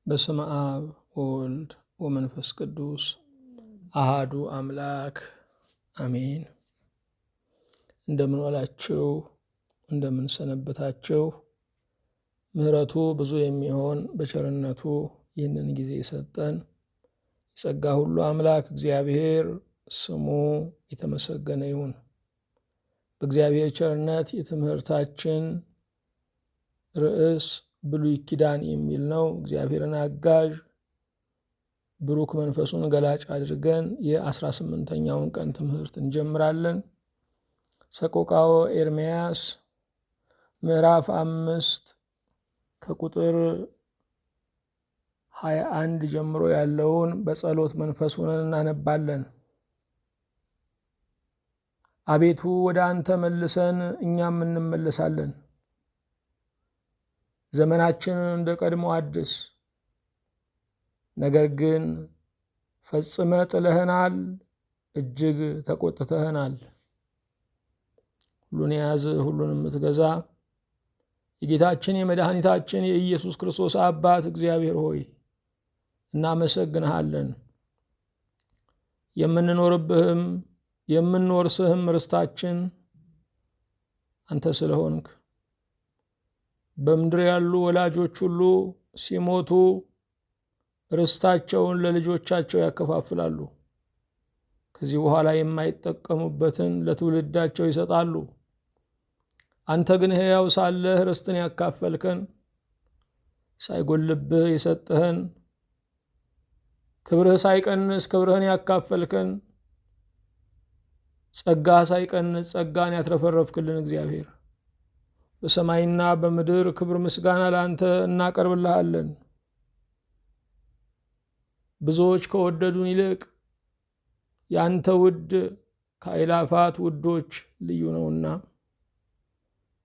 በስመ አብ ወወልድ ወመንፈስ ቅዱስ አሃዱ አምላክ አሜን። እንደምን ዋላችሁ? እንደምን ሰነበታችሁ? ምሕረቱ ብዙ የሚሆን በቸርነቱ ይህንን ጊዜ የሰጠን የጸጋ ሁሉ አምላክ እግዚአብሔር ስሙ የተመሰገነ ይሁን። በእግዚአብሔር ቸርነት የትምህርታችን ርዕስ ብሉይ ኪዳን የሚል ነው። እግዚአብሔርን አጋዥ ብሩክ መንፈሱን ገላጭ አድርገን የ18ኛውን ቀን ትምህርት እንጀምራለን። ሰቆቃወ ኤርምያስ ምዕራፍ 5 ከቁጥር 21 ጀምሮ ያለውን በጸሎት መንፈስ ሆነን እናነባለን። አቤቱ ወደ አንተ መልሰን እኛም እንመለሳለን። ዘመናችንን እንደ ቀድሞ አድስ። ነገር ግን ፈጽመ ጥለህናል፣ እጅግ ተቆጥተህናል። ሁሉን የያዝ ሁሉን የምትገዛ የጌታችን የመድኃኒታችን የኢየሱስ ክርስቶስ አባት እግዚአብሔር ሆይ እናመሰግንሃለን። የምንኖርብህም የምንወርስህም ርስታችን አንተ ስለሆንክ በምድር ያሉ ወላጆች ሁሉ ሲሞቱ ርስታቸውን ለልጆቻቸው ያከፋፍላሉ። ከዚህ በኋላ የማይጠቀሙበትን ለትውልዳቸው ይሰጣሉ። አንተ ግን ሕያው ሳለህ ርስትን ያካፈልከን፣ ሳይጎልብህ የሰጠህን፣ ክብርህ ሳይቀንስ ክብርህን ያካፈልከን፣ ጸጋህ ሳይቀንስ ጸጋን ያትረፈረፍክልን እግዚአብሔር በሰማይና በምድር ክብር ምስጋና ለአንተ እናቀርብልሃለን። ብዙዎች ከወደዱን ይልቅ የአንተ ውድ ከአእላፋት ውዶች ልዩ ነውና፣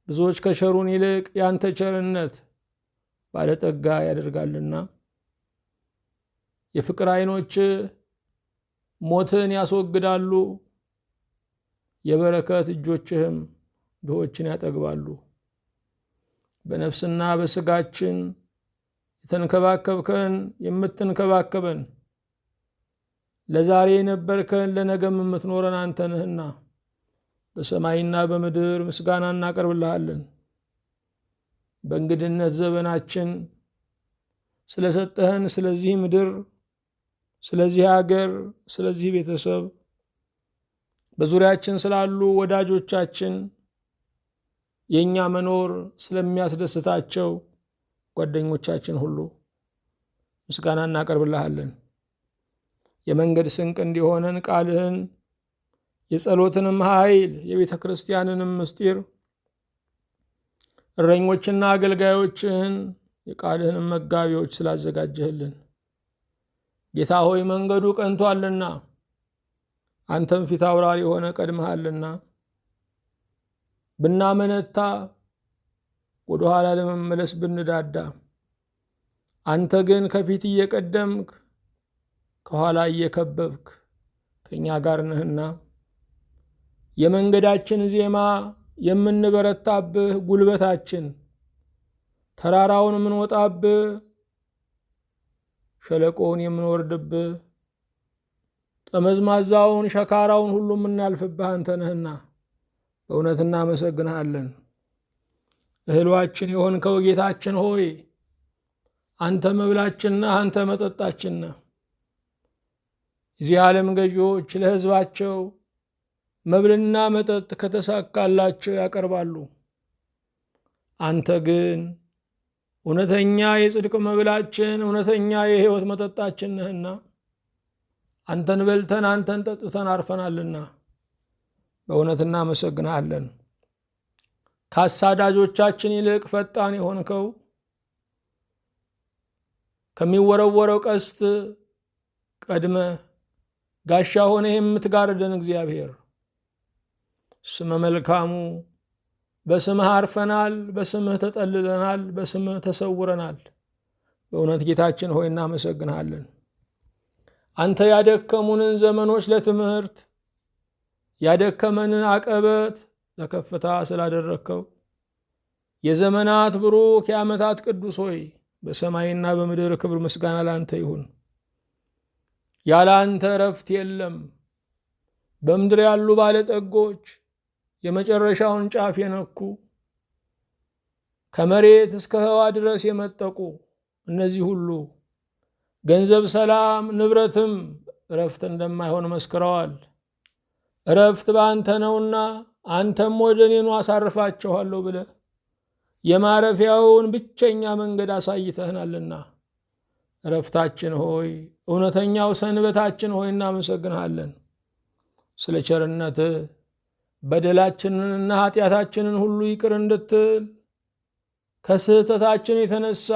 ብዙዎች ከቸሩን ይልቅ የአንተ ቸርነት ባለጠጋ ያደርጋልና፣ የፍቅር ዓይኖች ሞትን ያስወግዳሉ፣ የበረከት እጆችህም ድሆችን ያጠግባሉ። በነፍስና በስጋችን የተንከባከብከን የምትንከባከበን፣ ለዛሬ የነበርከን ለነገም የምትኖረን አንተ ነህና በሰማይና በምድር ምስጋና እናቀርብልሃለን። በእንግድነት ዘመናችን ስለሰጠህን ስለዚህ ምድር፣ ስለዚህ ሀገር፣ ስለዚህ ቤተሰብ፣ በዙሪያችን ስላሉ ወዳጆቻችን የእኛ መኖር ስለሚያስደስታቸው ጓደኞቻችን ሁሉ ምስጋና እናቀርብልሃለን። የመንገድ ስንቅ እንዲሆነን ቃልህን፣ የጸሎትንም ኃይል፣ የቤተ ክርስቲያንንም ምስጢር፣ እረኞችና አገልጋዮችህን፣ የቃልህንም መጋቢዎች ስላዘጋጀህልን ጌታ ሆይ መንገዱ ቀንቶአልና አንተም ፊት አውራሪ የሆነ ቀድመሃልና ብናመነታ ወደ ኋላ ለመመለስ ብንዳዳ፣ አንተ ግን ከፊት እየቀደምክ ከኋላ እየከበብክ ከእኛ ጋር ነህና የመንገዳችን ዜማ የምንበረታብህ ጉልበታችን፣ ተራራውን የምንወጣብህ ሸለቆውን የምንወርድብህ ጠመዝማዛውን ሸካራውን ሁሉ የምናልፍብህ አንተ ነህና በእውነት እናመሰግንሃለን። እህሏችን የሆንከው ጌታችን ሆይ አንተ መብላችን ነህ፣ አንተ መጠጣችን ነህ። የዚህ ዓለም ገዢዎች ለሕዝባቸው መብልና መጠጥ ከተሳካላቸው ያቀርባሉ። አንተ ግን እውነተኛ የጽድቅ መብላችን፣ እውነተኛ የሕይወት መጠጣችን ነህና አንተን በልተን አንተን ጠጥተን አርፈናልና በእውነት እናመሰግንሃለን። ከአሳዳጆቻችን ይልቅ ፈጣን የሆንከው ከሚወረወረው ቀስት ቀድመ ጋሻ ሆነ የምትጋርደን እግዚአብሔር ስመ መልካሙ፣ በስምህ አርፈናል፣ በስምህ ተጠልለናል፣ በስምህ ተሰውረናል። በእውነት ጌታችን ሆይ እናመሰግንሃለን። አንተ ያደከሙንን ዘመኖች ለትምህርት ያደከመንን አቀበት ለከፍታ ስላደረግከው የዘመናት ብሩክ የዓመታት ቅዱስ ሆይ በሰማይና በምድር ክብር ምስጋና ላንተ ይሁን። ያለ አንተ እረፍት የለም። በምድር ያሉ ባለጠጎች የመጨረሻውን ጫፍ የነኩ ከመሬት እስከ ህዋ ድረስ የመጠቁ እነዚህ ሁሉ ገንዘብ፣ ሰላም፣ ንብረትም እረፍት እንደማይሆን መስክረዋል። እረፍት በአንተ ነውና አንተም ወደ እኔ ኑ አሳርፋችኋለሁ ብለህ የማረፊያውን ብቸኛ መንገድ አሳይተህናልና እረፍታችን ሆይ፣ እውነተኛው ሰንበታችን ሆይ እናመሰግንሃለን። ስለ ቸርነትህ በደላችንንና ኃጢአታችንን ሁሉ ይቅር እንድትል ከስህተታችን የተነሳ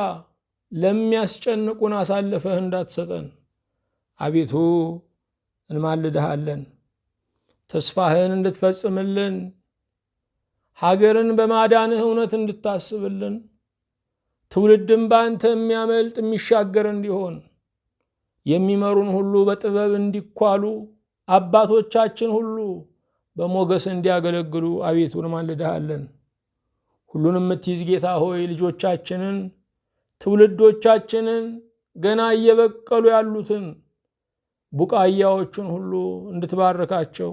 ለሚያስጨንቁን አሳልፈህ እንዳትሰጠን አቤቱ እንማልድሃለን። ተስፋህን እንድትፈጽምልን፣ ሀገርን በማዳንህ እውነት እንድታስብልን፣ ትውልድም በአንተ የሚያመልጥ የሚሻገር እንዲሆን የሚመሩን ሁሉ በጥበብ እንዲኳሉ፣ አባቶቻችን ሁሉ በሞገስ እንዲያገለግሉ አቤቱ እንማልድሃለን። ሁሉን የምትይዝ ጌታ ሆይ ልጆቻችንን፣ ትውልዶቻችንን፣ ገና እየበቀሉ ያሉትን ቡቃያዎቹን ሁሉ እንድትባርካቸው፣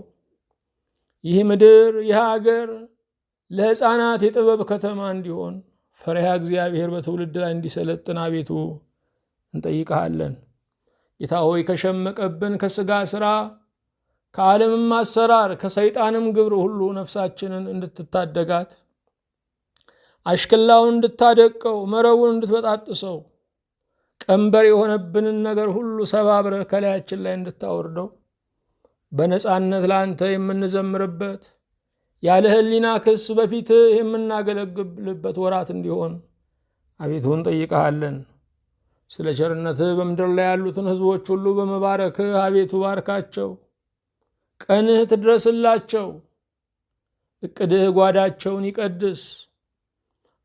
ይህ ምድር ይህ ሀገር ለሕፃናት የጥበብ ከተማ እንዲሆን ፈሪሃ እግዚአብሔር በትውልድ ላይ እንዲሰለጥን አቤቱ እንጠይቀሃለን። ጌታ ሆይ ከሸመቀብን ከሥጋ ሥራ፣ ከዓለምም አሰራር፣ ከሰይጣንም ግብር ሁሉ ነፍሳችንን እንድትታደጋት፣ አሽክላውን እንድታደቀው፣ መረቡን እንድትበጣጥሰው፣ ቀንበር የሆነብንን ነገር ሁሉ ሰባብረህ ከላያችን ላይ እንድታወርደው፣ በነፃነት ለአንተ የምንዘምርበት ያለ ሕሊና ክስ በፊትህ የምናገለግልበት ወራት እንዲሆን አቤቱ እንጠይቀሃለን። ስለ ቸርነትህ በምድር ላይ ያሉትን ሕዝቦች ሁሉ በመባረክህ አቤቱ ባርካቸው። ቀንህ ትድረስላቸው። እቅድህ ጓዳቸውን ይቀድስ።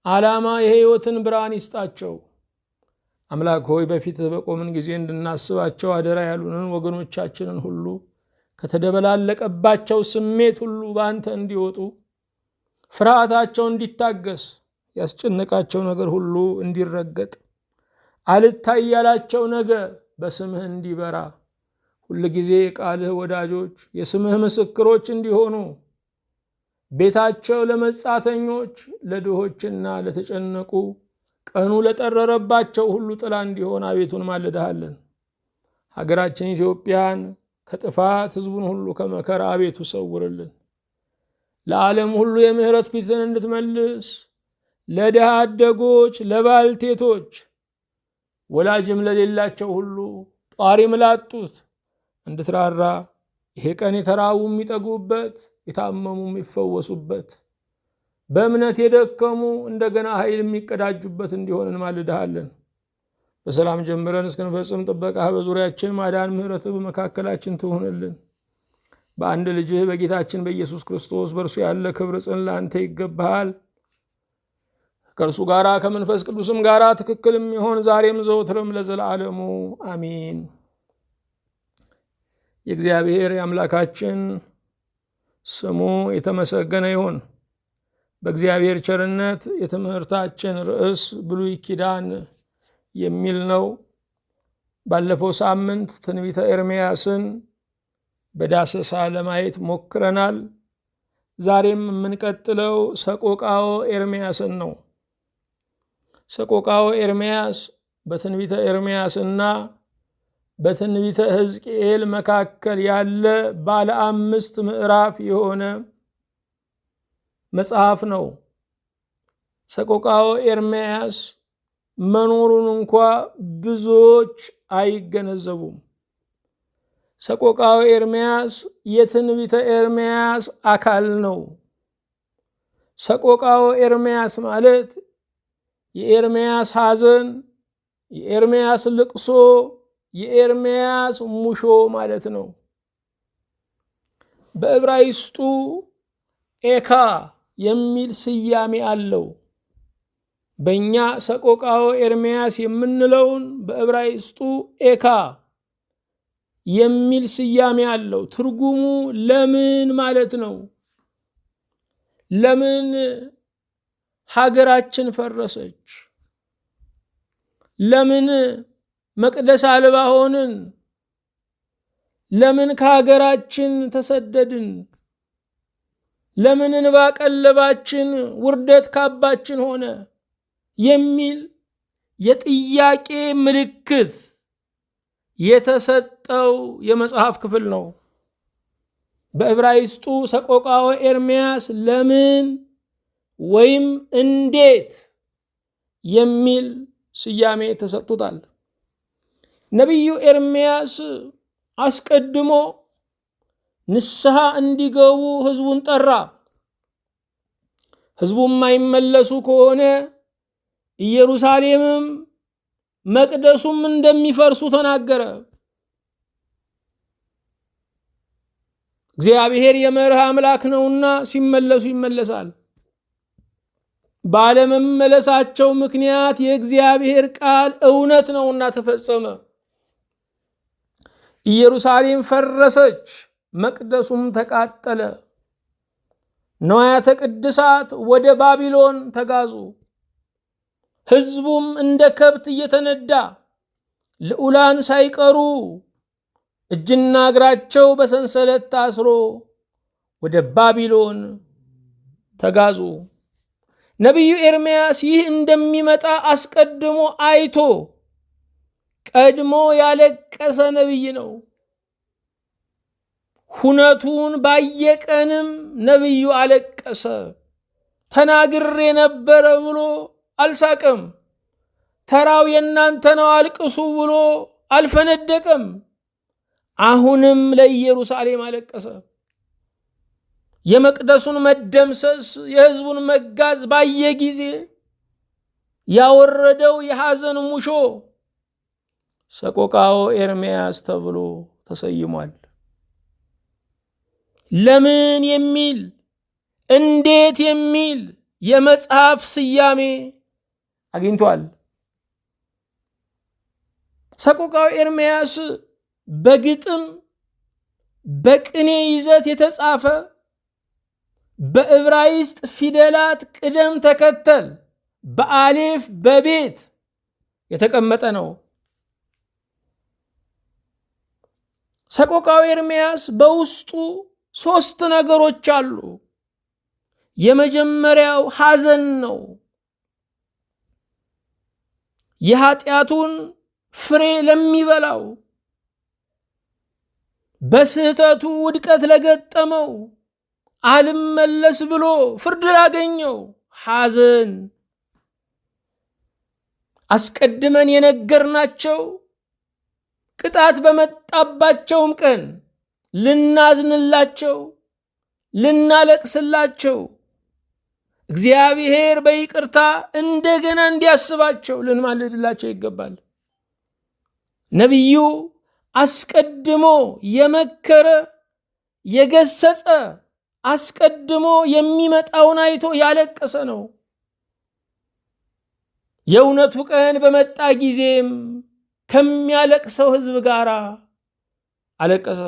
ዓላማ የሕይወትን ብርሃን ይስጣቸው። አምላክ ሆይ በፊትህ በቆምን ጊዜ እንድናስባቸው አደራ ያሉንን ወገኖቻችንን ሁሉ ከተደበላለቀባቸው ስሜት ሁሉ በአንተ እንዲወጡ፣ ፍርሃታቸው እንዲታገስ፣ ያስጨነቃቸው ነገር ሁሉ እንዲረገጥ፣ አልታይ ያላቸው ነገር በስምህ እንዲበራ፣ ሁልጊዜ የቃልህ ወዳጆች የስምህ ምስክሮች እንዲሆኑ፣ ቤታቸው ለመጻተኞች ለድሆችና ለተጨነቁ ቀኑ ለጠረረባቸው ሁሉ ጥላ እንዲሆን አቤቱን ማልደሃለን። ሀገራችን ኢትዮጵያን ከጥፋት ሕዝቡን ሁሉ ከመከራ አቤቱ ሰውርልን። ለዓለም ሁሉ የምህረት ፊትን እንድትመልስ፣ ለድሃ አደጎች፣ ለባልቴቶች፣ ወላጅም ለሌላቸው ሁሉ ጧሪም ላጡት እንድትራራ፣ ይሄ ቀን የተራቡ የሚጠጉበት፣ የታመሙ የሚፈወሱበት፣ በእምነት የደከሙ እንደገና ኃይል የሚቀዳጁበት እንዲሆን እንማልድሃለን። በሰላም ጀምረን እስክንፈጽም ጥበቃህ በዙሪያችን ማዳን፣ ምሕረትህ በመካከላችን ትሁንልን። በአንድ ልጅህ በጌታችን በኢየሱስ ክርስቶስ በእርሱ ያለ ክብር ጽን ለአንተ ይገባሃል። ከእርሱ ጋር ከመንፈስ ቅዱስም ጋር ትክክል የሚሆን ዛሬም ዘወትርም ለዘላለሙ አሚን። የእግዚአብሔር የአምላካችን ስሙ የተመሰገነ ይሁን። በእግዚአብሔር ቸርነት የትምህርታችን ርዕስ ብሉይ ኪዳን የሚል ነው። ባለፈው ሳምንት ትንቢተ ኤርምያስን በዳሰሳ ለማየት ሞክረናል። ዛሬም የምንቀጥለው ሰቆቃወ ኤርምያስን ነው። ሰቆቃወ ኤርምያስ በትንቢተ ኤርምያስና በትንቢተ ሕዝቅኤል መካከል ያለ ባለ 5 ምዕራፍ የሆነ መጽሐፍ ነው። ሰቆቃወ ኤርምያስ መኖሩን እንኳ ብዙዎች አይገነዘቡም። ሰቆቃወ ኤርምያስ የትንቢተ ኤርምያስ አካል ነው። ሰቆቃወ ኤርምያስ ማለት የኤርምያስ ሐዘን፣ የኤርምያስ ልቅሶ፣ የኤርምያስ ሙሾ ማለት ነው። በዕብራይስጡ ኤካ የሚል ስያሜ አለው። በእኛ ሰቆቃወ ኤርምያስ የምንለውን በዕብራይስጡ ኤካ የሚል ስያሜ አለው። ትርጉሙ ለምን ማለት ነው። ለምን ሀገራችን ፈረሰች? ለምን መቅደስ አልባ ሆንን? ለምን ከሀገራችን ተሰደድን? ለምን እንባ ቀለባችን ውርደት ካባችን ሆነ? የሚል የጥያቄ ምልክት የተሰጠው የመጽሐፍ ክፍል ነው። በዕብራይስጡ ሰቆቃወ ኤርምያስ ለምን ወይም እንዴት የሚል ስያሜ ተሰጥቶታል። ነቢዩ ኤርምያስ አስቀድሞ ንስሐ እንዲገቡ ሕዝቡን ጠራ። ሕዝቡ የማይመለሱ ከሆነ ኢየሩሳሌምም መቅደሱም እንደሚፈርሱ ተናገረ። እግዚአብሔር የመርህ አምላክ ነውና ሲመለሱ ይመለሳል። ባለመመለሳቸው ምክንያት የእግዚአብሔር ቃል እውነት ነውና ተፈጸመ። ኢየሩሳሌም ፈረሰች፣ መቅደሱም ተቃጠለ። ንዋያተ ቅድሳት ወደ ባቢሎን ተጋዙ። ሕዝቡም እንደ ከብት እየተነዳ ልዑላን ሳይቀሩ እጅና እግራቸው በሰንሰለት ታስሮ ወደ ባቢሎን ተጋዙ። ነቢዩ ኤርምያስ ይህ እንደሚመጣ አስቀድሞ አይቶ ቀድሞ ያለቀሰ ነቢይ ነው። ሁነቱን ባየቀንም ነቢዩ አለቀሰ። ተናግሬ ነበረ ብሎ አልሳቀም። ተራው የእናንተ ነው አልቅሱ ብሎ አልፈነደቀም። አሁንም ለኢየሩሳሌም አለቀሰ። የመቅደሱን መደምሰስ፣ የሕዝቡን መጋዝ ባየ ጊዜ ያወረደው የሐዘን ሙሾ ሰቆቃወ ኤርምያስ ተብሎ ተሰይሟል። ለምን የሚል እንዴት የሚል የመጽሐፍ ስያሜ አግኝቷል። ሰቆቃወ ኤርምያስ በግጥም በቅኔ ይዘት የተጻፈ በዕብራይስጥ ፊደላት ቅደም ተከተል በአሌፍ በቤት የተቀመጠ ነው። ሰቆቃወ ኤርምያስ በውስጡ 3 ነገሮች አሉ። የመጀመሪያው ሐዘን ነው። የኃጢአቱን ፍሬ ለሚበላው፣ በስህተቱ ውድቀት ለገጠመው፣ አልመለስ ብሎ ፍርድ ላገኘው ሐዘን። አስቀድመን የነገርናቸው ቅጣት በመጣባቸውም ቀን ልናዝንላቸው፣ ልናለቅስላቸው፣ እግዚአብሔር በይቅርታ እንደገና እንዲያስባቸው ልንማልድላቸው ይገባል። ነቢዩ አስቀድሞ የመከረ የገሰጸ፣ አስቀድሞ የሚመጣውን አይቶ ያለቀሰ ነው። የእውነቱ ቀን በመጣ ጊዜም ከሚያለቅሰው ሕዝብ ጋር አለቀሰ።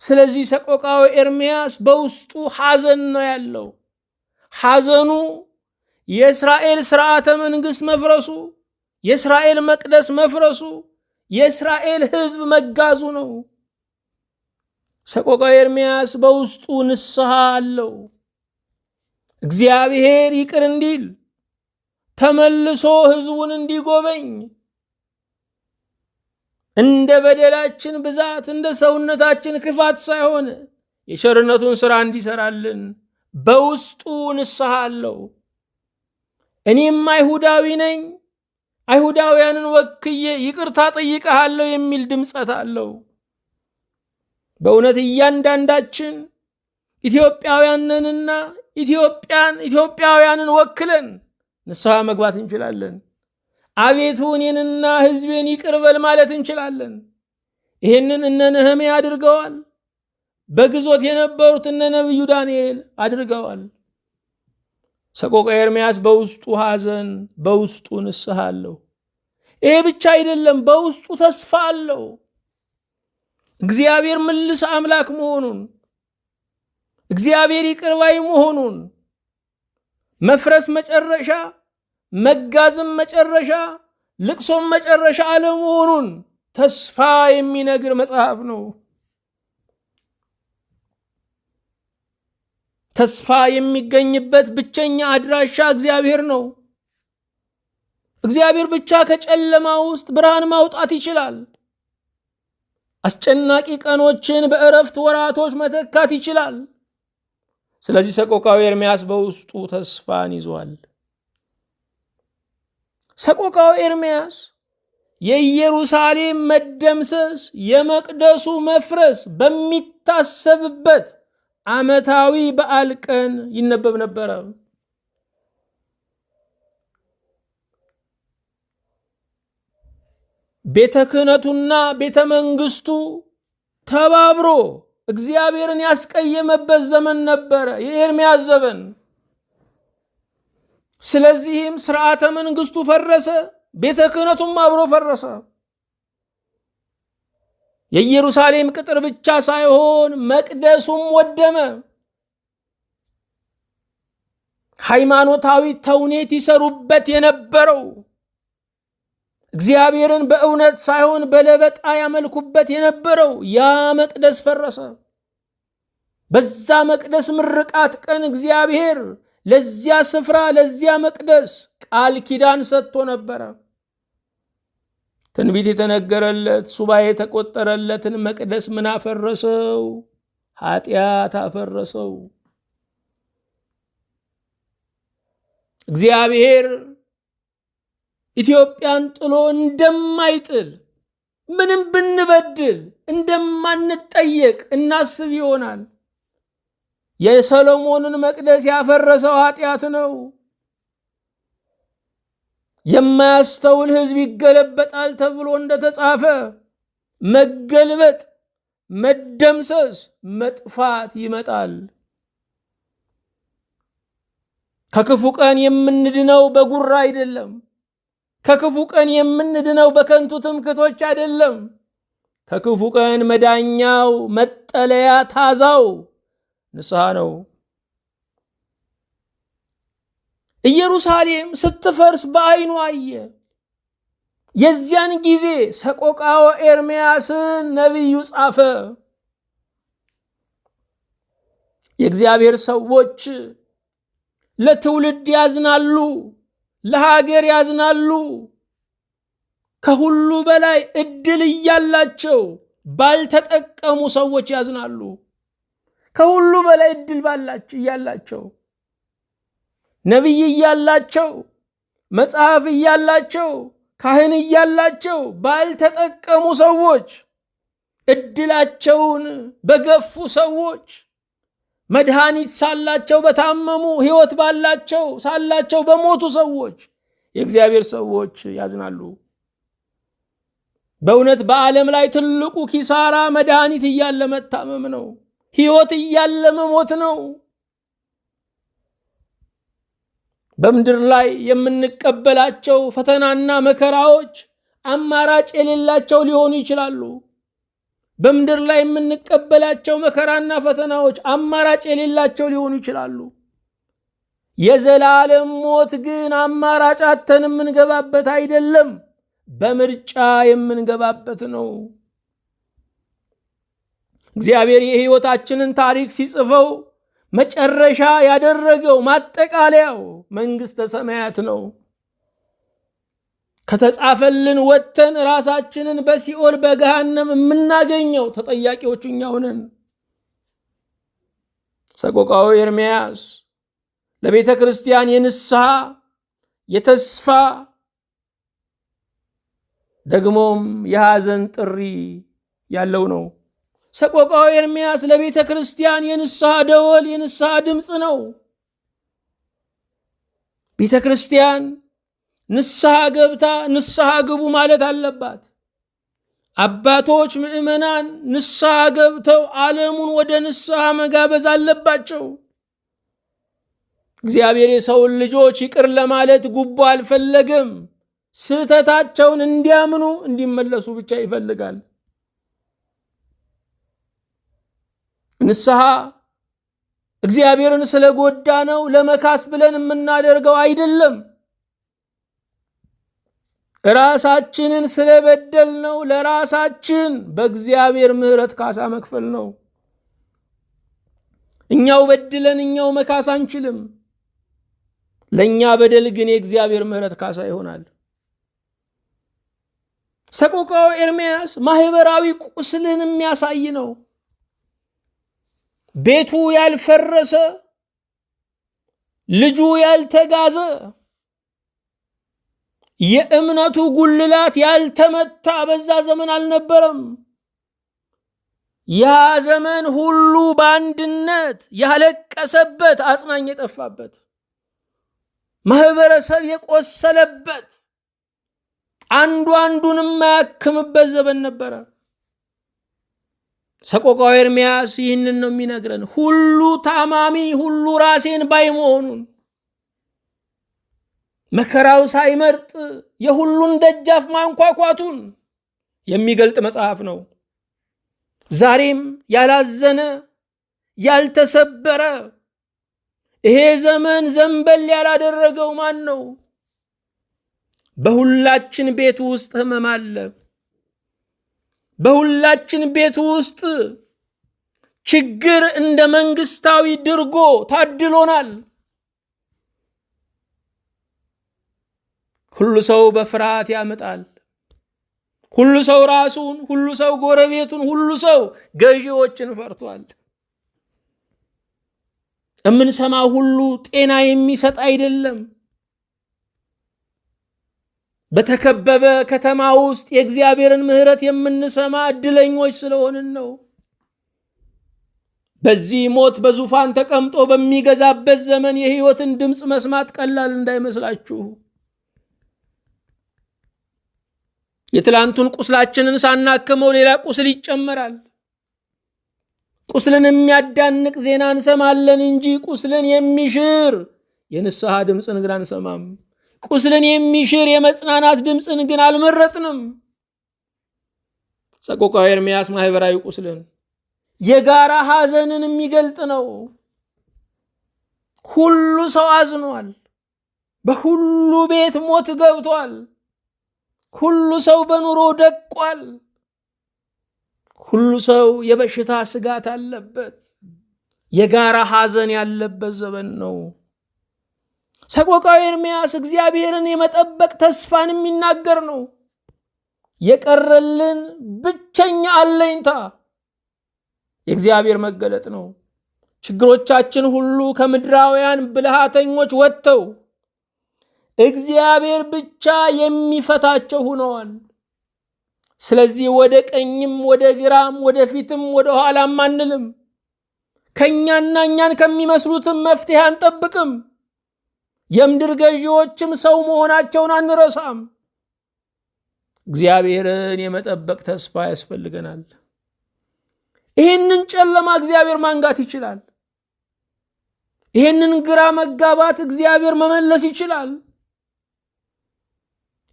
ስለዚህ ሰቆቃወ ኤርምያስ በውስጡ ሐዘን ነው ያለው። ሐዘኑ የእስራኤል ስርዓተ መንግሥት መፍረሱ፣ የእስራኤል መቅደስ መፍረሱ፣ የእስራኤል ሕዝብ መጋዙ ነው። ሰቆቃወ ኤርምያስ በውስጡ ንስሐ አለው። እግዚአብሔር ይቅር እንዲል፣ ተመልሶ ሕዝቡን እንዲጎበኝ፣ እንደ በደላችን ብዛት እንደ ሰውነታችን ክፋት ሳይሆን የቸርነቱን ሥራ እንዲሰራልን በውስጡ ንስሐ አለው። እኔም አይሁዳዊ ነኝ፣ አይሁዳውያንን ወክዬ ይቅርታ ጠይቀሃለሁ የሚል ድምፀት አለው። በእውነት እያንዳንዳችን ኢትዮጵያውያንንና ኢትዮጵያውያንን ወክለን ንስሐ መግባት እንችላለን። አቤቱ እኔንና ሕዝቤን ይቅር በል ማለት እንችላለን። ይህንን እነ ነህምያ አድርገዋል። በግዞት የነበሩት እነ ነቢዩ ዳንኤል አድርገዋል። ሰቆቃወ ኤርምያስ በውስጡ ሐዘን፣ በውስጡ ንስሐ አለው። ይሄ ብቻ አይደለም፣ በውስጡ ተስፋ አለው። እግዚአብሔር ምልስ አምላክ መሆኑን፣ እግዚአብሔር ይቅር ባይ መሆኑን፣ መፍረስ መጨረሻ፣ መጋዝም መጨረሻ፣ ልቅሶም መጨረሻ አለመሆኑን ተስፋ የሚነግር መጽሐፍ ነው። ተስፋ የሚገኝበት ብቸኛ አድራሻ እግዚአብሔር ነው። እግዚአብሔር ብቻ ከጨለማ ውስጥ ብርሃን ማውጣት ይችላል። አስጨናቂ ቀኖችን በእረፍት ወራቶች መተካት ይችላል። ስለዚህ ሰቆቃዊ ኤርምያስ በውስጡ ተስፋን ይዟል። ሰቆቃዊ ኤርምያስ የኢየሩሳሌም መደምሰስ፣ የመቅደሱ መፍረስ በሚታሰብበት ዓመታዊ በዓል ቀን ይነበብ ነበረ። ቤተ ክህነቱና ቤተ መንግስቱ ተባብሮ እግዚአብሔርን ያስቀየመበት ዘመን ነበረ የኤርምያስ ዘመን። ስለዚህም ስርዓተ መንግስቱ ፈረሰ፣ ቤተ ክህነቱም አብሮ ፈረሰ። የኢየሩሳሌም ቅጥር ብቻ ሳይሆን መቅደሱም ወደመ። ሃይማኖታዊ ተውኔት ይሰሩበት የነበረው እግዚአብሔርን በእውነት ሳይሆን በለበጣ ያመልኩበት የነበረው ያ መቅደስ ፈረሰ። በዛ መቅደስ ምርቃት ቀን እግዚአብሔር ለዚያ ስፍራ ለዚያ መቅደስ ቃል ኪዳን ሰጥቶ ነበረ። ትንቢት የተነገረለት ሱባኤ የተቆጠረለትን መቅደስ ምን አፈረሰው? ኃጢአት አፈረሰው። እግዚአብሔር ኢትዮጵያን ጥሎ እንደማይጥል ምንም ብንበድል እንደማንጠየቅ እናስብ ይሆናል። የሰሎሞንን መቅደስ ያፈረሰው ኃጢአት ነው። የማያስተውል ሕዝብ ይገለበጣል ተብሎ እንደተጻፈ መገልበጥ፣ መደምሰስ፣ መጥፋት ይመጣል። ከክፉ ቀን የምንድነው በጉራ አይደለም። ከክፉ ቀን የምንድነው በከንቱ ትምክቶች አይደለም። ከክፉ ቀን መዳኛው መጠለያ ታዛው ንስሐ ነው። ኢየሩሳሌም ስትፈርስ በዓይኑ አየ። የዚያን ጊዜ ሰቆቃወ ኤርምያስን ነቢዩ ጻፈ። የእግዚአብሔር ሰዎች ለትውልድ ያዝናሉ፣ ለሀገር ያዝናሉ። ከሁሉ በላይ እድል እያላቸው ባልተጠቀሙ ሰዎች ያዝናሉ። ከሁሉ በላይ እድል እያላቸው ነቢይ እያላቸው መጽሐፍ እያላቸው ካህን እያላቸው ባልተጠቀሙ ሰዎች፣ እድላቸውን በገፉ ሰዎች፣ መድኃኒት ሳላቸው በታመሙ፣ ሕይወት ባላቸው ሳላቸው በሞቱ ሰዎች የእግዚአብሔር ሰዎች ያዝናሉ። በእውነት በዓለም ላይ ትልቁ ኪሳራ መድኃኒት እያለ መታመም ነው። ሕይወት እያለ መሞት ነው። በምድር ላይ የምንቀበላቸው ፈተናና መከራዎች አማራጭ የሌላቸው ሊሆኑ ይችላሉ። በምድር ላይ የምንቀበላቸው መከራና ፈተናዎች አማራጭ የሌላቸው ሊሆኑ ይችላሉ። የዘላለም ሞት ግን አማራጭ አተን የምንገባበት አይደለም፣ በምርጫ የምንገባበት ነው። እግዚአብሔር የሕይወታችንን ታሪክ ሲጽፈው መጨረሻ ያደረገው ማጠቃለያው መንግሥተ ሰማያት ነው። ከተጻፈልን ወጥተን ራሳችንን በሲኦል በገሃነም የምናገኘው ተጠያቂዎቹ እኛው ነን። ሰቆቃወ ኤርምያስ ለቤተ ክርስቲያን የንስሐ የተስፋ ደግሞም የሐዘን ጥሪ ያለው ነው። ሰቆቃወ ኤርምያስ ለቤተ ክርስቲያን የንስሐ ደወል፣ የንስሐ ድምፅ ነው። ቤተ ክርስቲያን ንስሐ ገብታ ንስሐ ግቡ ማለት አለባት። አባቶች ምዕመናን ንስሐ ገብተው ዓለሙን ወደ ንስሐ መጋበዝ አለባቸው። እግዚአብሔር የሰውን ልጆች ይቅር ለማለት ጉቦ አልፈለገም። ስህተታቸውን እንዲያምኑ እንዲመለሱ ብቻ ይፈልጋል። ንስሐ እግዚአብሔርን ስለጎዳ ነው ለመካስ ብለን የምናደርገው አይደለም። ራሳችንን ስለበደልነው ለራሳችን በእግዚአብሔር ምሕረት ካሳ መክፈል ነው። እኛው በድለን እኛው መካስ አንችልም። ለእኛ በደል ግን የእግዚአብሔር ምሕረት ካሳ ይሆናል። ሰቆቃወ ኤርምያስ ማህበራዊ ቁስልን የሚያሳይ ነው። ቤቱ ያልፈረሰ፣ ልጁ ያልተጋዘ፣ የእምነቱ ጉልላት ያልተመታ በዛ ዘመን አልነበረም። ያ ዘመን ሁሉ በአንድነት ያለቀሰበት፣ አጽናኝ የጠፋበት፣ ማህበረሰብ የቆሰለበት፣ አንዱ አንዱን የማያክምበት ዘመን ነበረ። ሰቆቃወ ኤርምያስ ይህንን ነው የሚነግረን። ሁሉ ታማሚ፣ ሁሉ ራሴን ባይ መሆኑን፣ መከራው ሳይመርጥ የሁሉን ደጃፍ ማንኳኳቱን የሚገልጥ መጽሐፍ ነው። ዛሬም ያላዘነ ያልተሰበረ ይሄ ዘመን ዘንበል ያላደረገው ማን ነው? በሁላችን ቤት ውስጥ ህመም አለ። በሁላችን ቤት ውስጥ ችግር እንደ መንግስታዊ ድርጎ ታድሎናል። ሁሉ ሰው በፍርሃት ያመጣል። ሁሉ ሰው ራሱን፣ ሁሉ ሰው ጎረቤቱን፣ ሁሉ ሰው ገዢዎችን ፈርቷል። የምንሰማው ሁሉ ጤና የሚሰጥ አይደለም። በተከበበ ከተማ ውስጥ የእግዚአብሔርን ምሕረት የምንሰማ እድለኞች ስለሆንን ነው። በዚህ ሞት በዙፋን ተቀምጦ በሚገዛበት ዘመን የሕይወትን ድምፅ መስማት ቀላል እንዳይመስላችሁ። የትላንቱን ቁስላችንን ሳናክመው ሌላ ቁስል ይጨመራል። ቁስልን የሚያዳንቅ ዜና እንሰማለን እንጂ ቁስልን የሚሽር የንስሐ ድምፅን ግን አንሰማም። ቁስልን የሚሽር የመጽናናት ድምፅን ግን አልመረጥንም። ሰቆቃወ ኤርምያስ ማህበራዊ ቁስልን፣ የጋራ ሐዘንን የሚገልጥ ነው። ሁሉ ሰው አዝኗል። በሁሉ ቤት ሞት ገብቷል። ሁሉ ሰው በኑሮ ደቋል። ሁሉ ሰው የበሽታ ስጋት አለበት። የጋራ ሐዘን ያለበት ዘመን ነው። ሰቆቃወ ኤርምያስ እግዚአብሔርን የመጠበቅ ተስፋን የሚናገር ነው። የቀረልን ብቸኛ አለኝታ የእግዚአብሔር መገለጥ ነው። ችግሮቻችን ሁሉ ከምድራውያን ብልሃተኞች ወጥተው እግዚአብሔር ብቻ የሚፈታቸው ሆነዋል። ስለዚህ ወደ ቀኝም ወደ ግራም ወደ ፊትም ወደ ኋላም አንልም። ከኛና እኛን ከሚመስሉትም መፍትሄ አንጠብቅም። የምድር ገዢዎችም ሰው መሆናቸውን አንረሳም። እግዚአብሔርን የመጠበቅ ተስፋ ያስፈልገናል። ይህንን ጨለማ እግዚአብሔር ማንጋት ይችላል። ይህንን ግራ መጋባት እግዚአብሔር መመለስ ይችላል።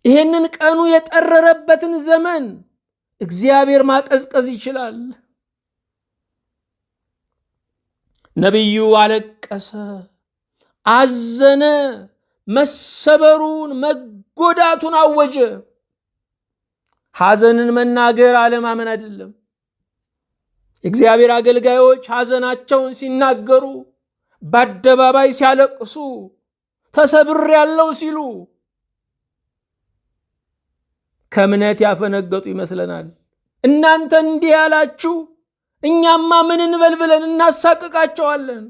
ይህንን ቀኑ የጠረረበትን ዘመን እግዚአብሔር ማቀዝቀዝ ይችላል። ነቢዩ አለቀሰ፣ አዘነ፣ መሰበሩን መጎዳቱን አወጀ። ሐዘንን መናገር አለማመን አይደለም። የእግዚአብሔር አገልጋዮች ሐዘናቸውን ሲናገሩ፣ በአደባባይ ሲያለቅሱ፣ ተሰብሬያለሁ ሲሉ ከእምነት ያፈነገጡ ይመስለናል። እናንተ እንዲህ ያላችሁ እኛማ ምን እንበል ብለን እናሳቅቃቸዋለን።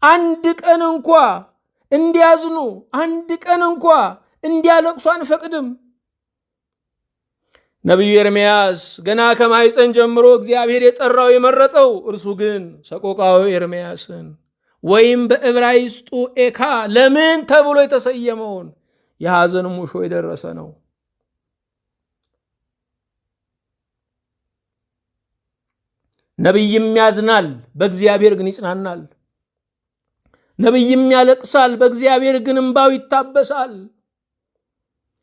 አንድ ቀን እንኳ እንዲያዝኑ፣ አንድ ቀን እንኳ እንዲያለቅሱ አንፈቅድም። ነቢዩ ኤርምያስ ገና ከማኅፀን ጀምሮ እግዚአብሔር የጠራው የመረጠው፣ እርሱ ግን ሰቆቃወ ኤርምያስን ወይም በዕብራይስጡ ኤካ ለምን ተብሎ የተሰየመውን የሐዘን ሙሾ የደረሰ ነው። ነቢይም ያዝናል፣ በእግዚአብሔር ግን ይጽናናል። ነቢይም ያለቅሳል፣ በእግዚአብሔር ግን እንባው ይታበሳል።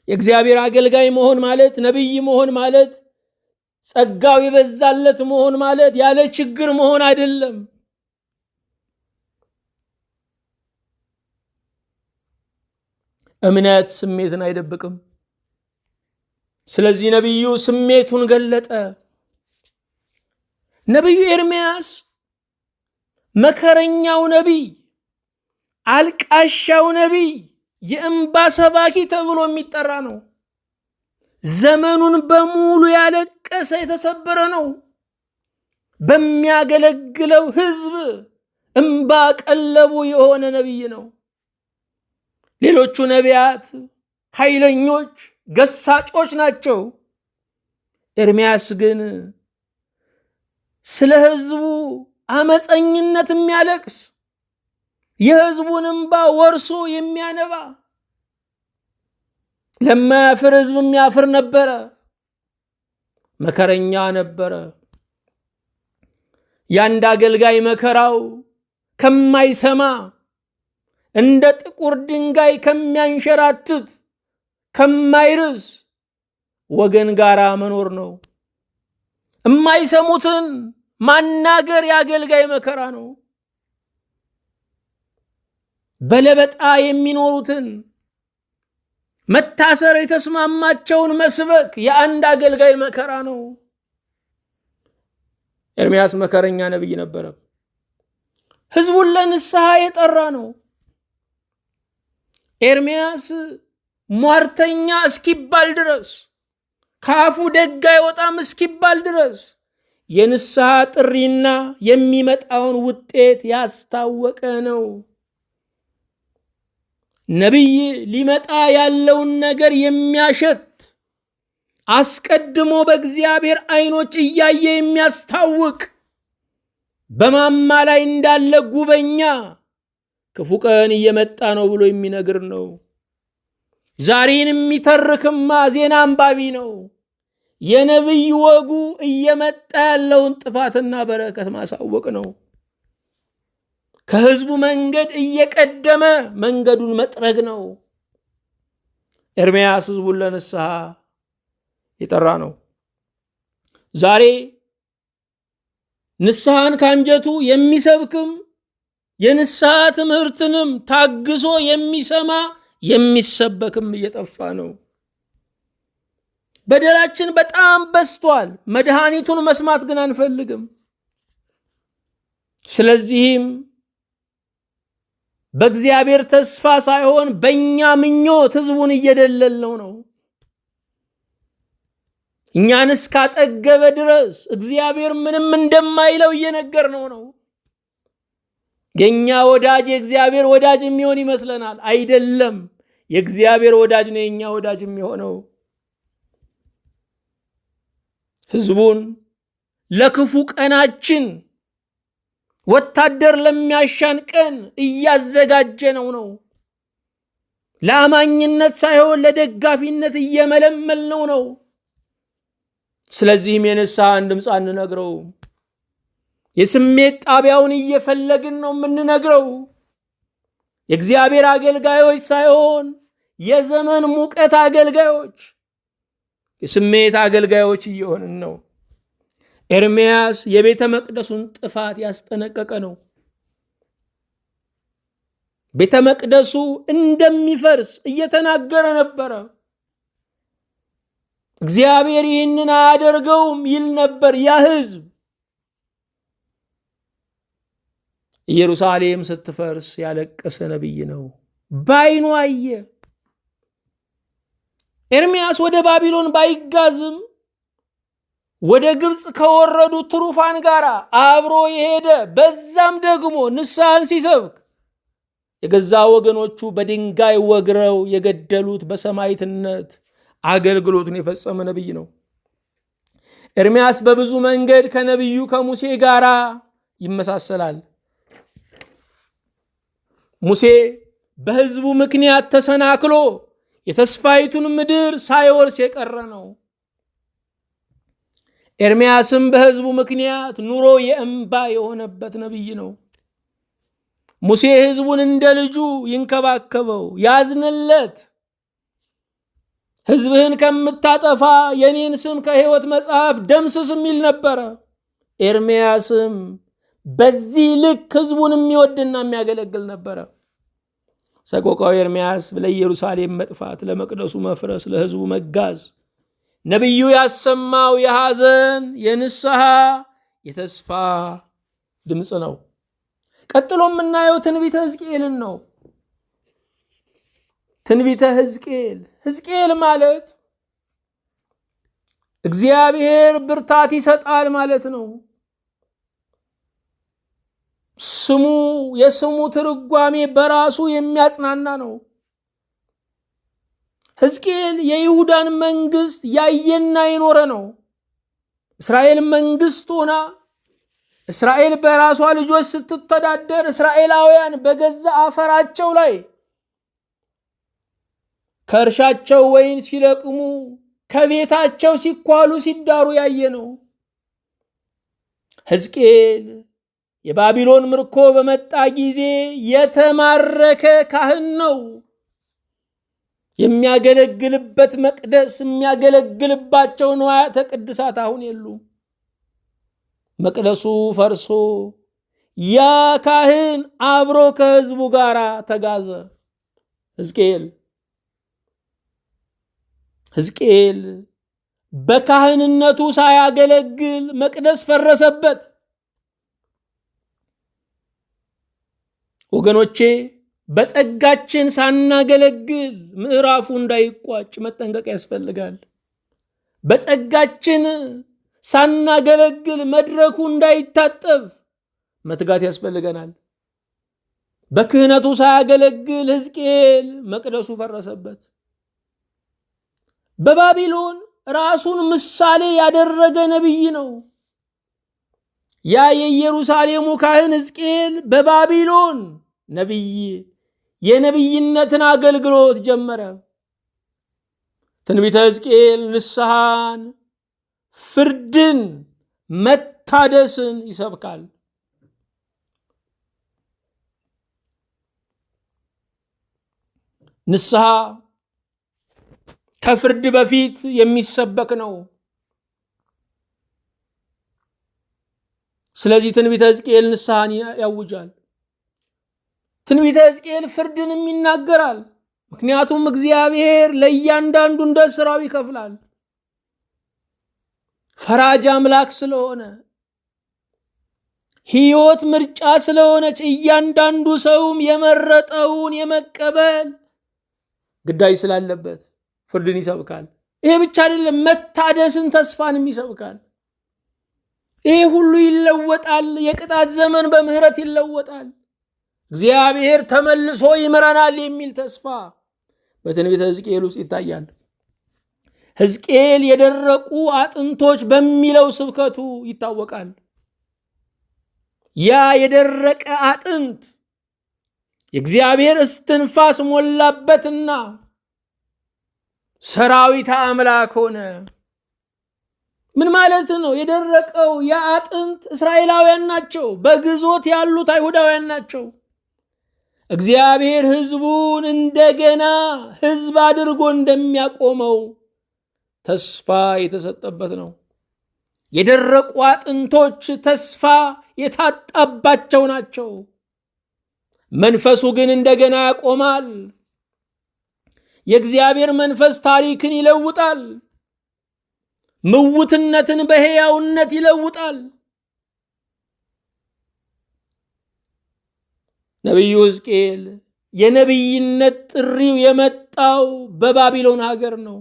የእግዚአብሔር አገልጋይ መሆን ማለት፣ ነቢይ መሆን ማለት፣ ጸጋው የበዛለት መሆን ማለት ያለ ችግር መሆን አይደለም። እምነት ስሜትን አይደብቅም። ስለዚህ ነቢዩ ስሜቱን ገለጠ። ነቢዩ ኤርምያስ መከረኛው ነቢይ፣ አልቃሻው ነቢይ፣ የእንባ ሰባኪ ተብሎ የሚጠራ ነው። ዘመኑን በሙሉ ያለቀሰ የተሰበረ ነው። በሚያገለግለው ሕዝብ እንባ ቀለቡ የሆነ ነቢይ ነው። ሌሎቹ ነቢያት ኃይለኞች፣ ገሳጮች ናቸው። ኤርምያስ ግን ስለ ሕዝቡ አመፀኝነት የሚያለቅስ፣ የሕዝቡን እንባ ወርሶ የሚያነባ፣ ለማያፍር ሕዝብ የሚያፍር ነበረ። መከረኛ ነበረ። ያንድ አገልጋይ መከራው ከማይሰማ እንደ ጥቁር ድንጋይ ከሚያንሸራትት ከማይርስ ወገን ጋር መኖር ነው። የማይሰሙትን ማናገር የአገልጋይ መከራ ነው። በለበጣ የሚኖሩትን መታሰር የተስማማቸውን መስበክ የአንድ አገልጋይ መከራ ነው። ኤርምያስ መከረኛ ነቢይ ነበረ። ሕዝቡን ለንስሐ የጠራ ነው። ኤርምያስ ሟርተኛ እስኪባል ድረስ፣ ከአፉ ደግ አይወጣም እስኪባል ድረስ የንስሐ ጥሪና የሚመጣውን ውጤት ያስታወቀ ነው። ነቢይ ሊመጣ ያለውን ነገር የሚያሸት፣ አስቀድሞ በእግዚአብሔር ዓይኖች እያየ የሚያስታውቅ፣ በማማ ላይ እንዳለ ጉበኛ ክፉ ቀን እየመጣ ነው ብሎ የሚነግር ነው። ዛሬን የሚተርክማ ዜና አንባቢ ነው። የነቢይ ወጉ እየመጣ ያለውን ጥፋትና በረከት ማሳወቅ ነው። ከሕዝቡ መንገድ እየቀደመ መንገዱን መጥረግ ነው። ኤርምያስ ሕዝቡን ለንስሐ የጠራ ነው። ዛሬ ንስሐን ካንጀቱ የሚሰብክም የንስሐ ትምህርትንም ታግሶ የሚሰማ የሚሰበክም እየጠፋ ነው። በደላችን በጣም በዝቷል። መድኃኒቱን መስማት ግን አንፈልግም። ስለዚህም በእግዚአብሔር ተስፋ ሳይሆን በእኛ ምኞት ሕዝቡን እየደለልነው ነው። እኛን እስካጠገበ ድረስ እግዚአብሔር ምንም እንደማይለው እየነገርነው ነው። የእኛ ወዳጅ የእግዚአብሔር ወዳጅ የሚሆን ይመስለናል። አይደለም። የእግዚአብሔር ወዳጅ ነው የእኛ ወዳጅ የሚሆነው። ሕዝቡን ለክፉ ቀናችን ወታደር ለሚያሻን ቀን እያዘጋጀነው ነው። ለአማኝነት ሳይሆን ለደጋፊነት እየመለመልነው ነው። ስለዚህም የንስሐን ድምፅ አንነግረው። የስሜት ጣቢያውን እየፈለግን ነው የምንነግረው። የእግዚአብሔር አገልጋዮች ሳይሆን የዘመን ሙቀት አገልጋዮች፣ የስሜት አገልጋዮች እየሆንን ነው። ኤርምያስ የቤተ መቅደሱን ጥፋት ያስጠነቀቀ ነው። ቤተ መቅደሱ እንደሚፈርስ እየተናገረ ነበረ። እግዚአብሔር ይህንን አያደርገውም ይል ነበር ያ ሕዝብ። ኢየሩሳሌም ስትፈርስ ያለቀሰ ነቢይ ነው። ባይኑ አየ። ኤርምያስ ወደ ባቢሎን ባይጋዝም ወደ ግብፅ ከወረዱ ትሩፋን ጋር አብሮ የሄደ፣ በዛም ደግሞ ንስሐን ሲሰብክ የገዛ ወገኖቹ በድንጋይ ወግረው የገደሉት በሰማዕትነት አገልግሎቱን የፈጸመ ነቢይ ነው። ኤርምያስ በብዙ መንገድ ከነቢዩ ከሙሴ ጋር ይመሳሰላል። ሙሴ በሕዝቡ ምክንያት ተሰናክሎ የተስፋይቱን ምድር ሳይወርስ የቀረ ነው። ኤርምያስም በሕዝቡ ምክንያት ኑሮ የእንባ የሆነበት ነቢይ ነው። ሙሴ ሕዝቡን እንደ ልጁ ይንከባከበው፣ ያዝንለት። ሕዝብህን ከምታጠፋ የኔን ስም ከሕይወት መጽሐፍ ደምስስ የሚል ነበረ። ኤርምያስም በዚህ ልክ ሕዝቡን የሚወድና የሚያገለግል ነበረ። ሰቆቃው ኤርምያስ ለኢየሩሳሌም መጥፋት፣ ለመቅደሱ መፍረስ፣ ለሕዝቡ መጋዝ ነቢዩ ያሰማው የሐዘን፣ የንስሐ፣ የተስፋ ድምፅ ነው። ቀጥሎ የምናየው ትንቢተ ሕዝቅኤልን ነው። ትንቢተ ሕዝቅኤል፣ ሕዝቅኤል ማለት እግዚአብሔር ብርታት ይሰጣል ማለት ነው። ስሙ የስሙ ትርጓሜ በራሱ የሚያጽናና ነው። ሕዝቅኤል የይሁዳን መንግስት ያየና የኖረ ነው። እስራኤል መንግስት ሆና እስራኤል በራሷ ልጆች ስትተዳደር እስራኤላውያን በገዛ አፈራቸው ላይ ከእርሻቸው ወይን ሲለቅሙ ከቤታቸው ሲኳሉ ሲዳሩ ያየ ነው። ሕዝቅኤል የባቢሎን ምርኮ በመጣ ጊዜ የተማረከ ካህን ነው። የሚያገለግልበት መቅደስ የሚያገለግልባቸው ንዋያተ ቅድሳት አሁን የሉም። መቅደሱ ፈርሶ ያ ካህን አብሮ ከሕዝቡ ጋር ተጋዘ። ሕዝቅኤል በካህንነቱ ሳያገለግል መቅደስ ፈረሰበት። ወገኖቼ በጸጋችን ሳናገለግል ምዕራፉ እንዳይቋጭ መጠንቀቅ ያስፈልጋል። በጸጋችን ሳናገለግል መድረኩ እንዳይታጠብ መትጋት ያስፈልገናል። በክህነቱ ሳያገለግል ሕዝቅኤል መቅደሱ ፈረሰበት። በባቢሎን ራሱን ምሳሌ ያደረገ ነቢይ ነው። ያ የኢየሩሳሌሙ ካህን ሕዝቅኤል በባቢሎን ነቢይ የነቢይነትን አገልግሎት ጀመረ። ትንቢተ ሕዝቅኤል ንስሐን፣ ፍርድን፣ መታደስን ይሰብካል። ንስሐ ከፍርድ በፊት የሚሰበክ ነው። ስለዚህ ትንቢተ ሕዝቅኤል ንስሐን ያውጃል። ትንቢተ ሕዝቅኤል ፍርድንም ይናገራል። ምክንያቱም እግዚአብሔር ለእያንዳንዱ እንደ ሥራው ይከፍላል። ፈራጅ አምላክ ስለሆነ፣ ሕይወት ምርጫ ስለሆነች እያንዳንዱ ሰውም የመረጠውን የመቀበል ግዳጅ ስላለበት ፍርድን ይሰብካል። ይሄ ብቻ አይደለም፣ መታደስን ተስፋንም ይሰብካል። ይሄ ሁሉ ይለወጣል። የቅጣት ዘመን በምህረት ይለወጣል። እግዚአብሔር ተመልሶ ይምረናል የሚል ተስፋ በትንቢተ ሕዝቅኤል ውስጥ ይታያል። ሕዝቅኤል የደረቁ አጥንቶች በሚለው ስብከቱ ይታወቃል። ያ የደረቀ አጥንት የእግዚአብሔር እስትንፋስ ሞላበትና ሰራዊተ አምላክ ሆነ። ምን ማለት ነው? የደረቀው ያ አጥንት እስራኤላውያን ናቸው። በግዞት ያሉት አይሁዳውያን ናቸው። እግዚአብሔር ሕዝቡን እንደገና ሕዝብ አድርጎ እንደሚያቆመው ተስፋ የተሰጠበት ነው። የደረቁ አጥንቶች ተስፋ የታጣባቸው ናቸው። መንፈሱ ግን እንደገና ያቆማል። የእግዚአብሔር መንፈስ ታሪክን ይለውጣል። ምውትነትን በሕያውነት ይለውጣል። ነቢዩ ሕዝቅኤል የነቢይነት ጥሪው የመጣው በባቢሎን ሀገር ነው።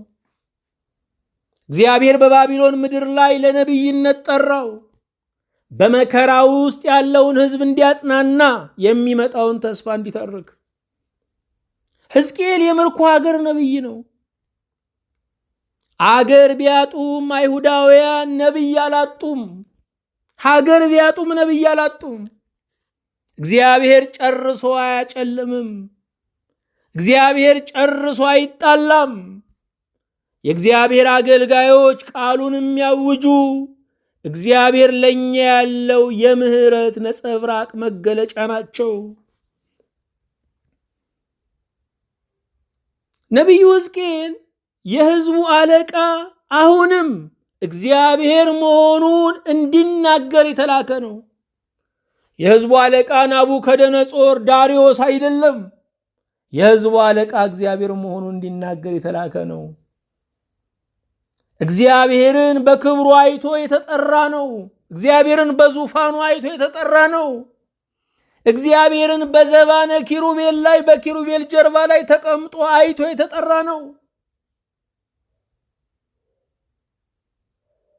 እግዚአብሔር በባቢሎን ምድር ላይ ለነቢይነት ጠራው። በመከራ ውስጥ ያለውን ሕዝብ እንዲያጽናና፣ የሚመጣውን ተስፋ እንዲተርክ። ሕዝቅኤል የምርኮ ሀገር ነቢይ ነው። አገር ቢያጡም አይሁዳውያን ነቢይ አላጡም። ሀገር ቢያጡም ነቢይ አላጡም። እግዚአብሔር ጨርሶ አያጨልምም። እግዚአብሔር ጨርሶ አይጣላም። የእግዚአብሔር አገልጋዮች ቃሉን የሚያውጁ እግዚአብሔር ለኛ ያለው የምህረት ነጸብራቅ መገለጫ ናቸው። ነቢዩ ሕዝቅኤል የሕዝቡ አለቃ አሁንም እግዚአብሔር መሆኑን እንዲናገር የተላከ ነው። የሕዝቡ አለቃ ናቡከደነጾር ዳርዮስ አይደለም። የሕዝቡ አለቃ እግዚአብሔር መሆኑን እንዲናገር የተላከ ነው። እግዚአብሔርን በክብሩ አይቶ የተጠራ ነው። እግዚአብሔርን በዙፋኑ አይቶ የተጠራ ነው። እግዚአብሔርን በዘባነ ኪሩቤል ላይ በኪሩቤል ጀርባ ላይ ተቀምጦ አይቶ የተጠራ ነው።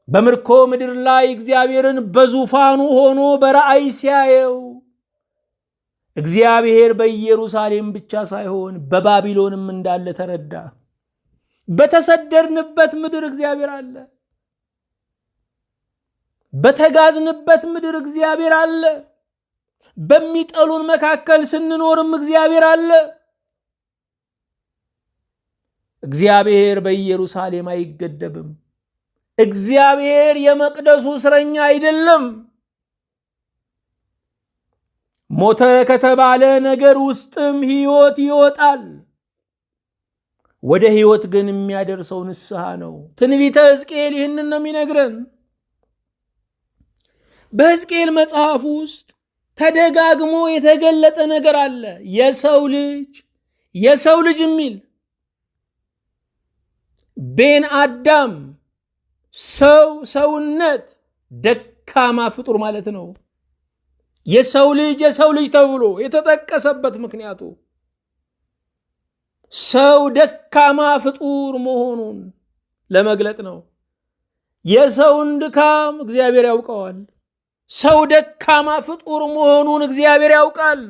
በምርኮ ምድር ላይ እግዚአብሔርን በዙፋኑ ሆኖ በራእይ ሲያየው እግዚአብሔር በኢየሩሳሌም ብቻ ሳይሆን በባቢሎንም እንዳለ ተረዳ። በተሰደድንበት ምድር እግዚአብሔር አለ። በተጋዝንበት ምድር እግዚአብሔር አለ። በሚጠሉን መካከል ስንኖርም እግዚአብሔር አለ። እግዚአብሔር በኢየሩሳሌም አይገደብም። እግዚአብሔር የመቅደሱ እስረኛ አይደለም። ሞተ ከተባለ ነገር ውስጥም ሕይወት ይወጣል። ወደ ሕይወት ግን የሚያደርሰው ንስሐ ነው። ትንቢተ ሕዝቅኤል ይህንን ነው የሚነግረን። በሕዝቅኤል መጽሐፍ ውስጥ ተደጋግሞ የተገለጠ ነገር አለ። የሰው ልጅ የሚል ቤን አዳም ሰውነት ደካማ ፍጡር ማለት ነው። የሰው ልጅ ተብሎ የተጠቀሰበት ምክንያቱ ሰው ደካማ ፍጡር መሆኑን ለመግለጥ ነው። የሰውን ድካም እግዚአብሔር ያውቀዋል። ሰው ደካማ ፍጡር መሆኑን እግዚአብሔር ያውቃል።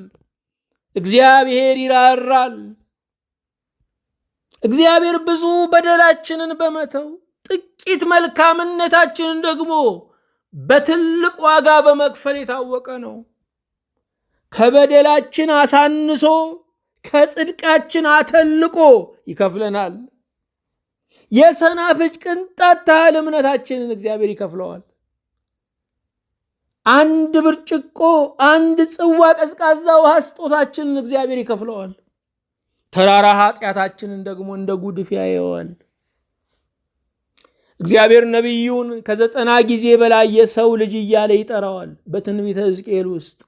እግዚአብሔር ይራራል። እግዚአብሔር ብዙ በደላችንን በመተው ጥቂት መልካምነታችንን ደግሞ በትልቅ ዋጋ በመክፈል የታወቀ ነው። ከበደላችን አሳንሶ ከጽድቃችን አተልቆ ይከፍለናል። የሰናፍጭ ቅንጣት ታህል እምነታችንን እግዚአብሔር ይከፍለዋል። አንድ ብርጭቆ አንድ ጽዋ ቀዝቃዛ ውሃ ስጦታችንን እግዚአብሔር ይከፍለዋል። ተራራ ኃጢአታችንን ደግሞ እንደ ጉድፍ ያየዋል። እግዚአብሔር ነቢዩን 90 ጊዜ በላይ የሰው ልጅ እያለ ይጠራዋል። በትንቢተ ሕዝቅኤል ውስጥ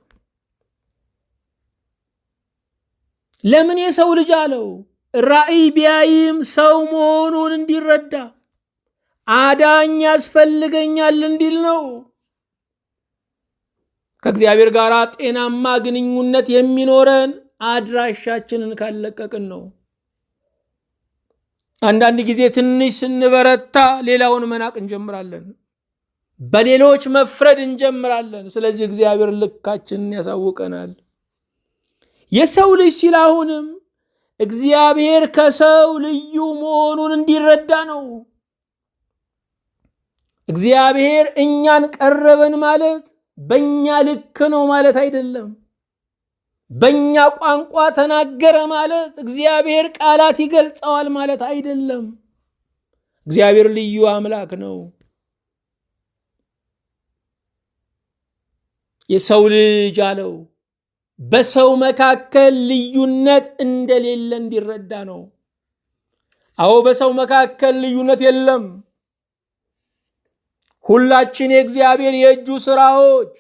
ለምን የሰው ልጅ አለው? ራእይ ቢያይም ሰው መሆኑን እንዲረዳ አዳኝ ያስፈልገኛል እንዲል ነው። ከእግዚአብሔር ጋር ጤናማ ግንኙነት የሚኖረን አድራሻችንን ካለቀቅን ነው። አንዳንድ ጊዜ ትንሽ ስንበረታ ሌላውን መናቅ እንጀምራለን። በሌሎች መፍረድ እንጀምራለን። ስለዚህ እግዚአብሔር ልካችንን ያሳውቀናል። የሰው ልጅ ሲል አሁንም እግዚአብሔር ከሰው ልዩ መሆኑን እንዲረዳ ነው። እግዚአብሔር እኛን ቀረበን ማለት በእኛ ልክ ነው ማለት አይደለም። በእኛ ቋንቋ ተናገረ ማለት እግዚአብሔር ቃላት ይገልጸዋል ማለት አይደለም። እግዚአብሔር ልዩ አምላክ ነው። የሰው ልጅ አለው በሰው መካከል ልዩነት እንደሌለ እንዲረዳ ነው። አዎ በሰው መካከል ልዩነት የለም። ሁላችን የእግዚአብሔር የእጁ ሥራዎች፣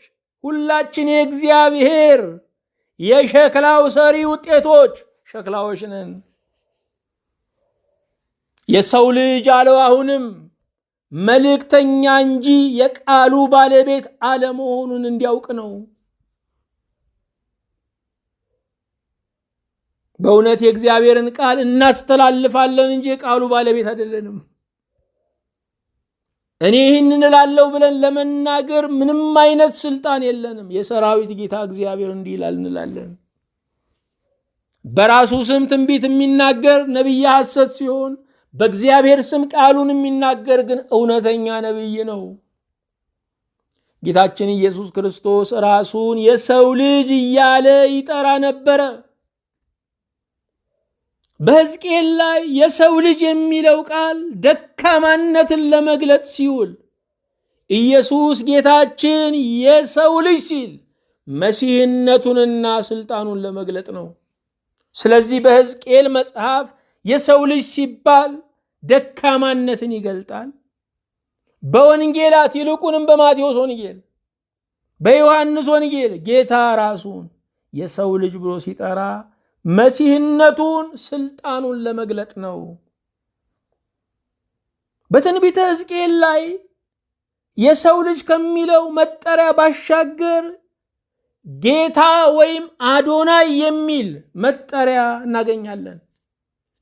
ሁላችን የእግዚአብሔር የሸክላው ሰሪ ውጤቶች ሸክላዎች ነን። የሰው ልጅ አለው አሁንም መልእክተኛ እንጂ የቃሉ ባለቤት አለመሆኑን እንዲያውቅ ነው። በእውነት የእግዚአብሔርን ቃል እናስተላልፋለን እንጂ የቃሉ ባለቤት አይደለንም። እኔ ይህንን እላለሁ ብለን ለመናገር ምንም አይነት ስልጣን የለንም። የሰራዊት ጌታ እግዚአብሔር እንዲህ ይላል እንላለን። በራሱ ስም ትንቢት የሚናገር ነቢይ ሐሰት ሲሆን፣ በእግዚአብሔር ስም ቃሉን የሚናገር ግን እውነተኛ ነቢይ ነው። ጌታችን ኢየሱስ ክርስቶስ ራሱን የሰው ልጅ እያለ ይጠራ ነበረ። በሕዝቅኤል ላይ የሰው ልጅ የሚለው ቃል ደካማነትን ለመግለጽ ሲውል፣ ኢየሱስ ጌታችን የሰው ልጅ ሲል መሲህነቱንና ስልጣኑን ለመግለጥ ነው። ስለዚህ በሕዝቅኤል መጽሐፍ የሰው ልጅ ሲባል ደካማነትን ይገልጣል። በወንጌላት ይልቁንም በማቴዎስ ወንጌል፣ በዮሐንስ ወንጌል ጌታ ራሱን የሰው ልጅ ብሎ ሲጠራ መሲህነቱን ስልጣኑን ለመግለጥ ነው። በትንቢተ ሕዝቅኤል ላይ የሰው ልጅ ከሚለው መጠሪያ ባሻገር ጌታ ወይም አዶናይ የሚል መጠሪያ እናገኛለን።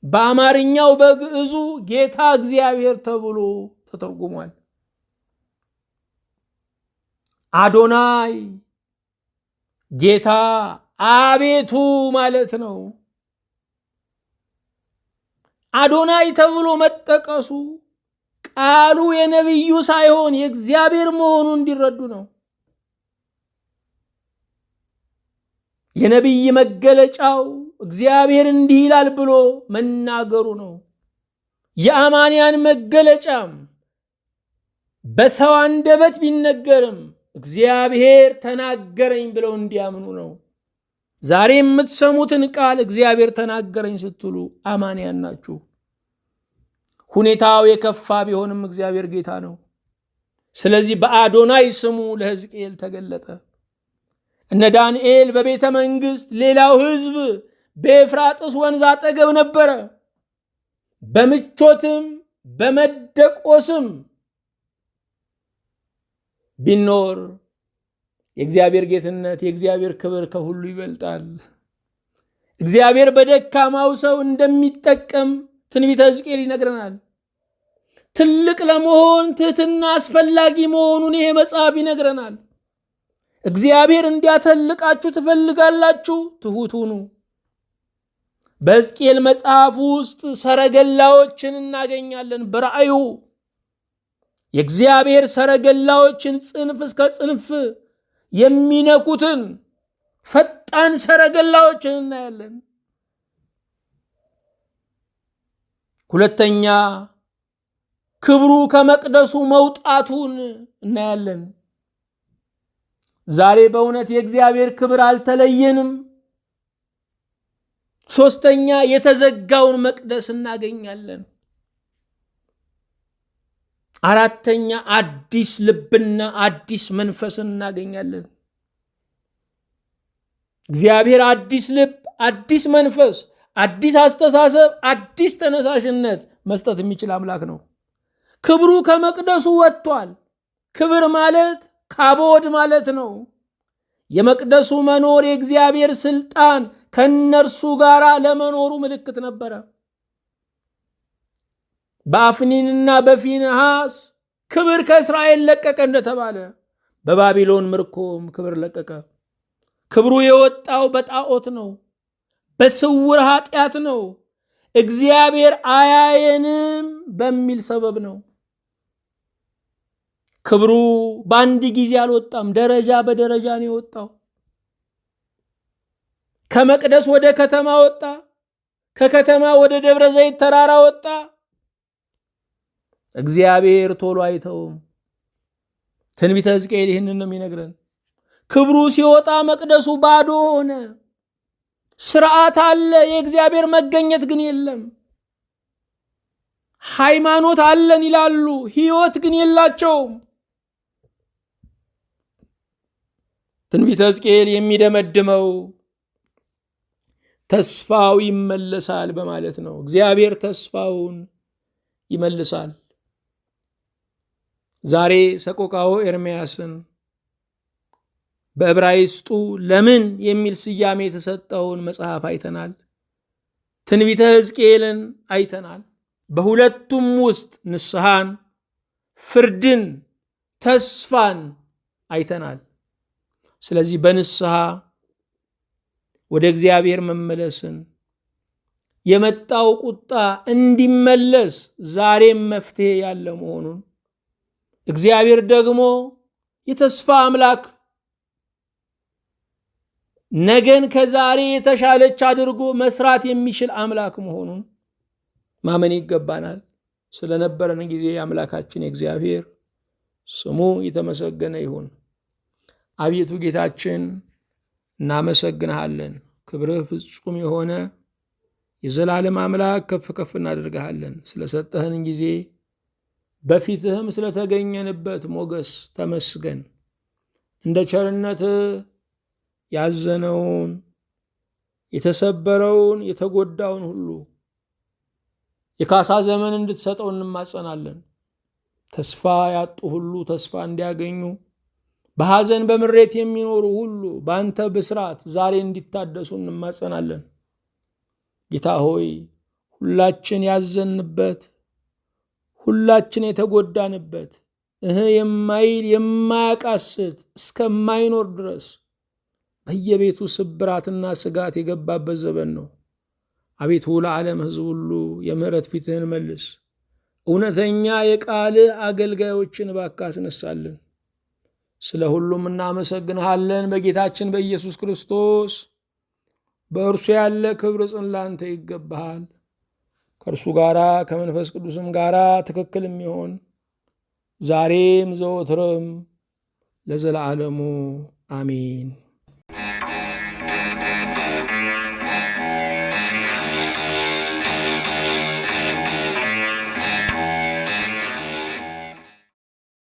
በአማርኛው በግዕዙ ጌታ እግዚአብሔር ተብሎ ተተርጉሟል። አዶናይ ጌታ አቤቱ ማለት ነው። አዶናይ ተብሎ መጠቀሱ ቃሉ የነቢዩ ሳይሆን የእግዚአብሔር መሆኑን እንዲረዱ ነው። የነቢይ መገለጫው እግዚአብሔር እንዲህ ይላል ብሎ መናገሩ ነው። የአማንያን መገለጫም በሰው አንደበት ቢነገርም እግዚአብሔር ተናገረኝ ብለው እንዲያምኑ ነው። ዛሬ የምትሰሙትን ቃል እግዚአብሔር ተናገረኝ ስትሉ አማንያን ናችሁ። ሁኔታው የከፋ ቢሆንም እግዚአብሔር ጌታ ነው። ስለዚህ በአዶናይ ስሙ ለሕዝቅኤል ተገለጠ። እነ ዳንኤል በቤተ መንግሥት፣ ሌላው ሕዝብ በኤፍራጥስ ወንዝ አጠገብ ነበረ። በምቾትም በመደቆስም ቢኖር የእግዚአብሔር ጌትነት፣ የእግዚአብሔር ክብር ከሁሉ ይበልጣል። እግዚአብሔር በደካማው ሰው እንደሚጠቀም ትንቢተ ሕዝቅኤል ይነግረናል። ትልቅ ለመሆን ትሕትና አስፈላጊ መሆኑን ይሄ መጽሐፍ ይነግረናል። እግዚአብሔር እንዲያተልቃችሁ ትፈልጋላችሁ? ትሑት ሁኑ። በሕዝቅኤል መጽሐፍ ውስጥ ሰረገላዎችን እናገኛለን። በራእዩ የእግዚአብሔር ሰረገላዎችን ጽንፍ እስከ ጽንፍ የሚነኩትን ፈጣን ሰረገላዎችን እናያለን። ሁለተኛ ክብሩ ከመቅደሱ መውጣቱን እናያለን። ዛሬ በእውነት የእግዚአብሔር ክብር አልተለየንም። ሶስተኛ የተዘጋውን መቅደስ እናገኛለን። አራተኛ አዲስ ልብና አዲስ መንፈስን እናገኛለን። እግዚአብሔር አዲስ ልብ፣ አዲስ መንፈስ፣ አዲስ አስተሳሰብ፣ አዲስ ተነሳሽነት መስጠት የሚችል አምላክ ነው። ክብሩ ከመቅደሱ ወጥቷል። ክብር ማለት ካቦድ ማለት ነው። የመቅደሱ መኖር የእግዚአብሔር ስልጣን ከነርሱ ጋር ለመኖሩ ምልክት ነበረ። በአፍኒንና በፊንሃስ ክብር ከእስራኤል ለቀቀ እንደተባለ በባቢሎን ምርኮም ክብር ለቀቀ። ክብሩ የወጣው በጣዖት ነው፣ በስውር ኃጢአት ነው፣ እግዚአብሔር አያየንም በሚል ሰበብ ነው። ክብሩ በአንድ ጊዜ አልወጣም፣ ደረጃ በደረጃ ነው የወጣው። ከመቅደስ ወደ ከተማ ወጣ፣ ከከተማ ወደ ደብረ ዘይት ተራራ ወጣ። እግዚአብሔር ቶሎ አይተውም። ትንቢተ ሕዝቅኤል ይህንን ነው የሚነግረን። ክብሩ ሲወጣ መቅደሱ ባዶ ሆነ። ስርዓት አለ፣ የእግዚአብሔር መገኘት ግን የለም። ሃይማኖት አለን ይላሉ፣ ሕይወት ግን የላቸውም። ትንቢተ ሕዝቅኤል የሚደመድመው ተስፋው ይመለሳል በማለት ነው። እግዚአብሔር ተስፋውን ይመልሳል። ዛሬ ሰቆቃወ ኤርምያስን በዕብራይስጡ ለምን የሚል ስያሜ የተሰጠውን መጽሐፍ አይተናል። ትንቢተ ሕዝቅኤልን አይተናል። በሁለቱም ውስጥ ንስሐን፣ ፍርድን፣ ተስፋን አይተናል። ስለዚህ በንስሐ ወደ እግዚአብሔር መመለስን፣ የመጣው ቁጣ እንዲመለስ ዛሬም መፍትሄ ያለ መሆኑን፣ እግዚአብሔር ደግሞ የተስፋ አምላክ ነገን ከዛሬ የተሻለች አድርጎ መስራት የሚችል አምላክ መሆኑን ማመን ይገባናል። ስለነበረን ጊዜ አምላካችን የእግዚአብሔር ስሙ የተመሰገነ ይሁን። አቤቱ ጌታችን እናመሰግንሃለን። ክብርህ ፍጹም የሆነ የዘላለም አምላክ ከፍ ከፍ እናደርግሃለን። ስለሰጠህን ጊዜ በፊትህም ስለተገኘንበት ሞገስ ተመስገን። እንደ ቸርነትህ ያዘነውን፣ የተሰበረውን፣ የተጎዳውን ሁሉ የካሳ ዘመን እንድትሰጠው እንማጸናለን። ተስፋ ያጡ ሁሉ ተስፋ እንዲያገኙ፣ በሐዘን በምሬት የሚኖሩ ሁሉ በአንተ ብስራት ዛሬ እንዲታደሱ እንማጸናለን። ጌታ ሆይ ሁላችን ያዘንበት፣ ሁላችን የተጎዳንበት የማይል የማያቃስት እስከማይኖር ድረስ በየቤቱ ስብራትና ስጋት የገባበት ዘመን ነው። አቤቱ ለዓለም ሕዝብ ሁሉ የምሕረት ፊትህን መልስ። እውነተኛ የቃልህ አገልጋዮችን እባክህ አስነሳልን። ስለ ሁሉም እናመሰግንሃለን። በጌታችን በኢየሱስ ክርስቶስ በእርሱ ያለ ክብር ጽን ላንተ ይገባሃል። ከእርሱ ጋራ ከመንፈስ ቅዱስም ጋራ ትክክል የሚሆን ዛሬም ዘወትርም ለዘላለሙ አሜን።